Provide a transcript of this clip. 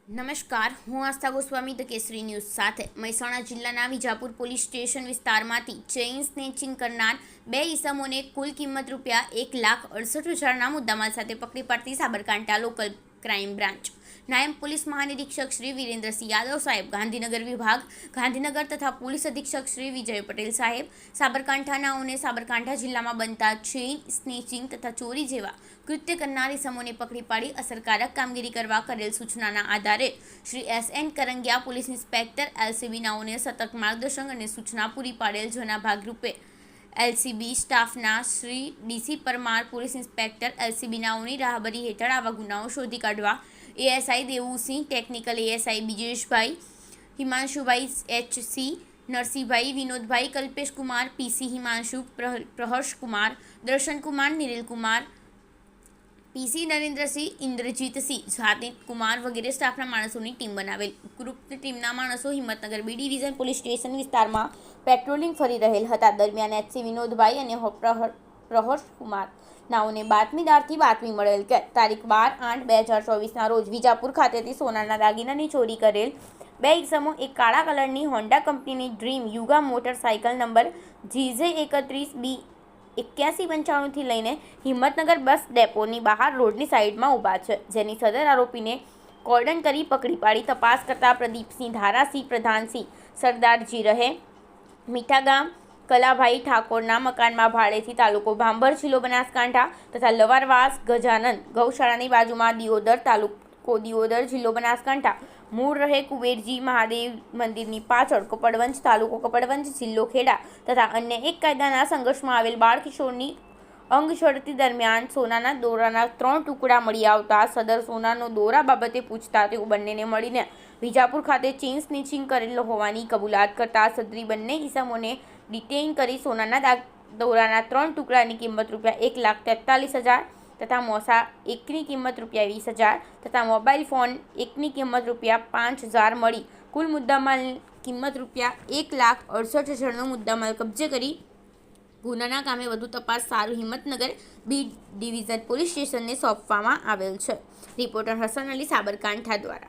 નમસ્કાર, હું આસ્થા ગોસ્વામી ધ કેસરી ન્યૂઝ સાથે મહેસાણા જિલ્લાના વિજાપુર પોલીસ સ્ટેશન વિસ્તારમાંથી ચેઇન સ્નેચિંગ કરનાર બે ઈસમોને કુલ કિંમત ₹1,68,000ના મુદ્દામાલ સાથે પકડી પાડતી સાબરકાંઠા લોકલ ક્રાઇમ બ્રાન્ચ નાયબ પોલીસ મહાનિરીક્ષક શ્રી વિરેન્દ્રસિંહ યાદવ સાહેબ, ગાંધીનગર વિભાગ ગાંધીનગર તથા પોલીસ અધિક્ષક શ્રી વિજય પટેલ સાહેબ, સાબરકાંઠાનાઓને સાબરકાંઠા જિલ્લામાં બનતા ચેઇન સ્નેચિંગ તથા ચોરી જેવા કૃત્ય કરનાર ઈસમોને પકડી પાડી અસરકારક કામગીરી કરવા કરેલ સૂચનાના આધારે Shri S.N. Karangiya police inspector LCB નાઓને સતત માર્ગદર્શન અને સૂચના પૂરી પાડેલ, જેના ભાગરૂપે LCB સ્ટાફના Shri DC Parmar, police inspector LCB નાઓની રાહબરી હેઠળ આવા ગુનાઓ શોધી કાઢવા ASI Devusinh, technical ASI Brijeshbhai, Himanshubhai HC, Narsinhbhai, Vinodbhai, Kalpeshkumar PC, Himanshu, Praharshkumar, Darshankumar, Nirilkumar PC, Narendrasinh, Indrajitsinh, Jatikumar વગેરે સ્ટાફના માણસોની ટીમ બનાવેલ. ઉપરોક્ત ટીમના માણસો Himmatnagar B division police station વિસ્તારમાં પેટ્રોલિંગ ફરી રહેલ હતા. દરમિયાન HC વિનોદભાઈ અને પ્રહર્ષકુમાર નાઓને બાતમીદારથી બાતમી મળેલ કે તારીખ 12/8/2024ના રોજ વિજાપુર ખાતેથી સોનાના દાગીનાની ચોરી કરેલ બે ઈસમો એક કાળા કલરની હોન્ડા કંપનીની ડ્રીમ યુગા મોટરસાઇકલ નંબર GJ31B 8195થી લઈને હિંમતનગર બસ ડેપોની બહાર રોડની સાઈડમાં ઊભા છે, જેની સદર આરોપીને કોર્ડન કરી પકડી પાડી તપાસ કરતા પ્રદીપસિંહ, ધારાસિંહ, પ્રધાનસિંહ, સરદારજી રહે મીઠા ગામ, કલાભાઈ ઠાકોરના મકાનમાં ભાડેથી, તાલુકો ભાંભર, જિલ્લો બનાસકાંઠા તથા લવારવાસ ગજાનન ગૌશાળાની બાજુમાં, દિયોદર, તાલુકો દિયોદર, જિલ્લો બનાસકાંઠા, મૂળ રહે કુબેરજી મહાદેવ મંદિરની પાછળ, કપડવંજ, તાલુકો કપડવંજ, જિલ્લો ખેડા તથા અન્ય એક કાયદાના સંઘર્ષમાં આવેલ બાળકિશોરની અંગ ઝડતી દરમિયાન સોનાના દોરાના 3 ટુકડા મળી આવતા સદર સોનાનો દોરા બાબતે પૂછતા તેઓ બંનેને મળીને વિજાપુર ખાતે ચેઇન સ્નેચિંગ કરેલ હોવાની કબૂલાત કરતા સદરી બંને ઈસમોને ડિટેઇન કરી સોનાના દોરાના 3 ટુકડાની કિંમત ₹1,43,000 તથા મોસા એકની કિંમત ₹20,000 તથા મોબાઈલ ફોન એકની કિંમત ₹5,000 મળી કુલ મુદ્દામાલ કિંમત ₹1,68,000નો મુદ્દામાલ કબજે કરી ગુનાના કામે વધુ તપાસ સારું હિંમતનગર B ડિવિઝન પોલીસ સ્ટેશનને સોંપવામાં આવેલ છે. રિપોર્ટર હસન અલી, સાબરકાંઠા દ્વારા.